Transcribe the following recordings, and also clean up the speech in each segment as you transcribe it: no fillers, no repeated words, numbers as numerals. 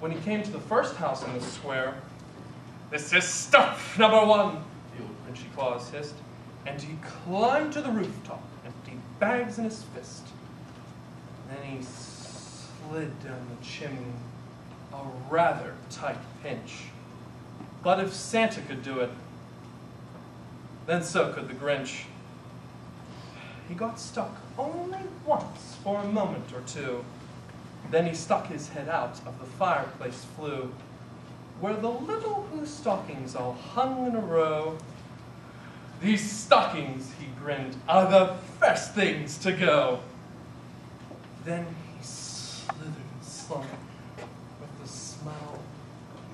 When he came to the first house in the square, "This is stuff number one," the old Grinchy Claus hissed, and he climbed to the rooftop, empty bags in his fist. Then he slid down the chimney, a rather tight pinch. But if Santa could do it, then so could the Grinch. He got stuck only once for a moment or two. Then he stuck his head out of the fireplace flue, where the little Who stockings all hung in a row. "These stockings," he grinned, "are the first things to go." Then he slithered and slunk, with the smell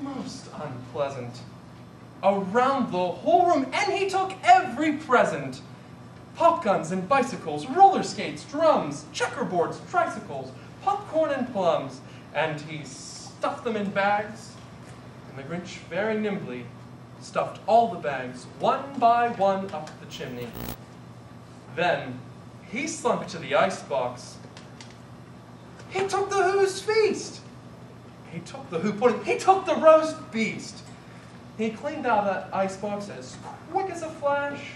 most unpleasant, around the whole room, and he took every present. Pop guns and bicycles, roller skates, drums, checkerboards, tricycles, popcorn and plums, and he stuffed them in bags, and the Grinch very nimbly stuffed all the bags, one by one, up the chimney. Then he slunk to the icebox. He took the Who's feast. He took the Who pudding. He took the roast beast. He cleaned out that icebox as quick as a flash.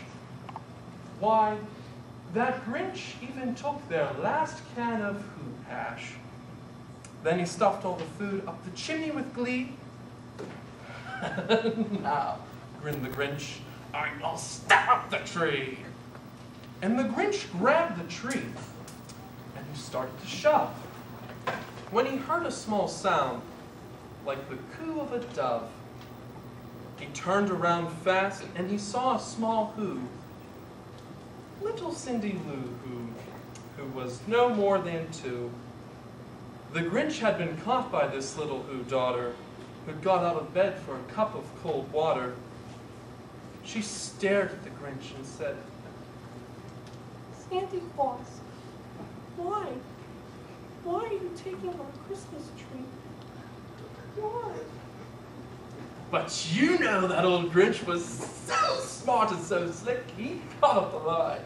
Why, that Grinch even took their last can of Who hash. Then he stuffed all the food up the chimney with glee. "Now," grinned the Grinch, "I'll step up the tree." And the Grinch grabbed the tree, and he started to shove, when he heard a small sound, like the coo of a dove. He turned around fast, and he saw a small Who, little Cindy Lou Who was no more than 2. The Grinch had been caught by this little Who daughter, who'd got out of bed for a cup of cold water. She stared at the Grinch and said, "Santa Claus, why? Why are you taking our Christmas tree? Why?" But you know that old Grinch was so smart and so slick, he caught up the lie.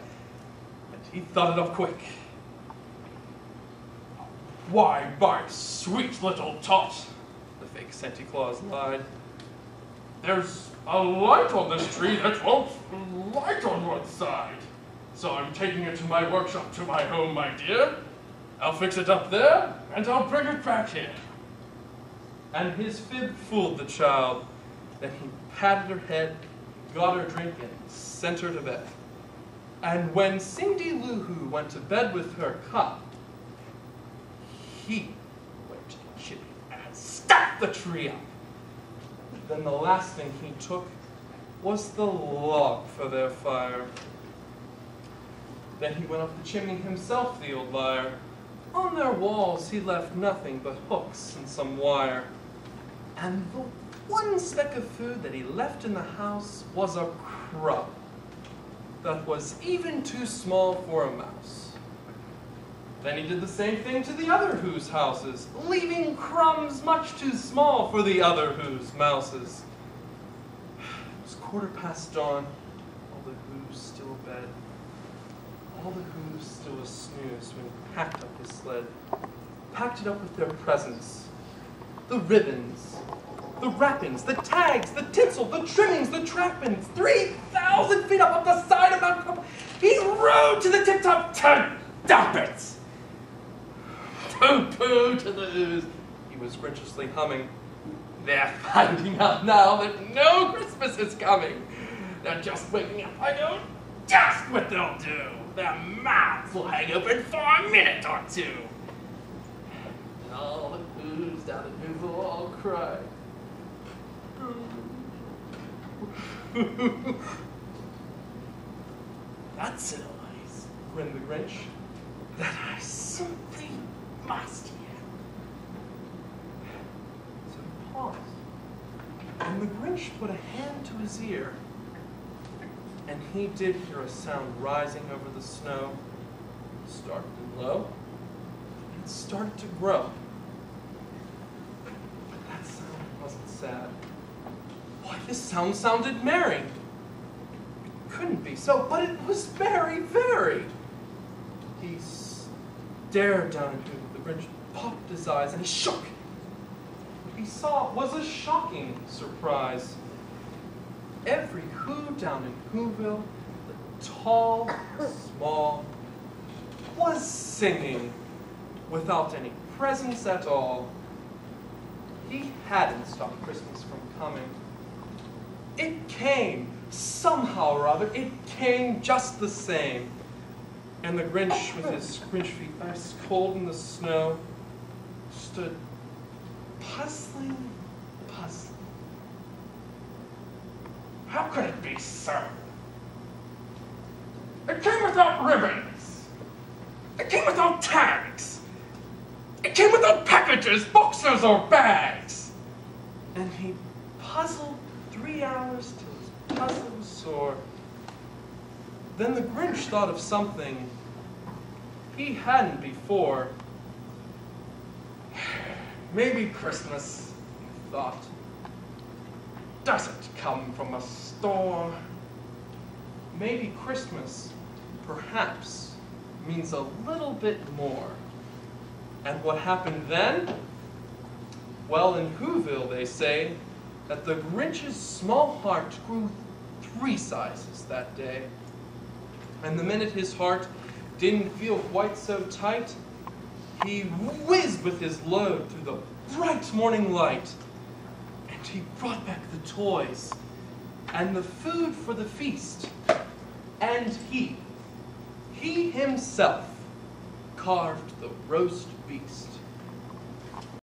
And he thought it up quick. "Why, my sweet little tot," the fake Santa Claus lied, "there's a light on this tree that won't light on one side. So I'm taking it to my workshop, to my home, my dear. I'll fix it up there, and I'll bring it back here." And his fib fooled the child. Then he patted her head, got her drink, and sent her to bed. And when Cindy Lou Who went to bed with her cup, he went to the chimney and stuffed the tree up. Then the last thing he took was the log for their fire. Then he went up the chimney himself, the old liar. On their walls he left nothing but hooks and some wire. And the one speck of food that he left in the house was a crumb that was even too small for a mouse. Then he did the same thing to the other Who's houses, leaving crumbs much too small for the other Who's mouses. It was 1/4 dawn, all the Who's still abed. All the Who's still a snooze when he packed up his sled, packed it up with their presents, the ribbons, the wrappings, the tags, the tinsel, the trimmings, the trappings, 3,000 feet up the side of Mount Cup. He rode to the tip-top to dump it. Pooh-pooh to the Who's, he was grinchiously humming. They're finding out now that no Christmas is coming. They're just waking up. I know just what they'll do. Their mouths will hang open for a minute or two. And all the Who's down at Who will all cry. That's it, Elise, grinned the Grinch, that I simply must hear. So he paused, and the Grinch put a hand to his ear, and he did hear a sound rising over the snow. It started low, and it started to grow. But that sound wasn't sad. Why, this sound sounded merry. It couldn't be so, but it was very, very. He stared down at Who. The Grinch popped his eyes, and he shook. he saw was a shocking surprise. Every Who down in Whoville, the tall, small, was singing without any presents at all. He hadn't stopped Christmas from coming. It came, somehow or other, it came just the same. And the Grinch, with his Grinch feet ice cold in the snow, stood puzzling. How could it be so? It came without ribbons. It came without tags. It came without packages, boxes, or bags. And he puzzled 3 hours till his puzzle was sore. Then the Grinch thought of something he hadn't before. Maybe Christmas, he thought, doesn't come from a store. Maybe Christmas, perhaps, means a little bit more. And what happened then? Well, in Whoville, they say that the Grinch's small heart grew 3 sizes that day. And the minute his heart didn't feel quite so tight, he whizzed with his load through the bright morning light. And he brought back the toys and the food for the feast. And he himself carved the roast beast.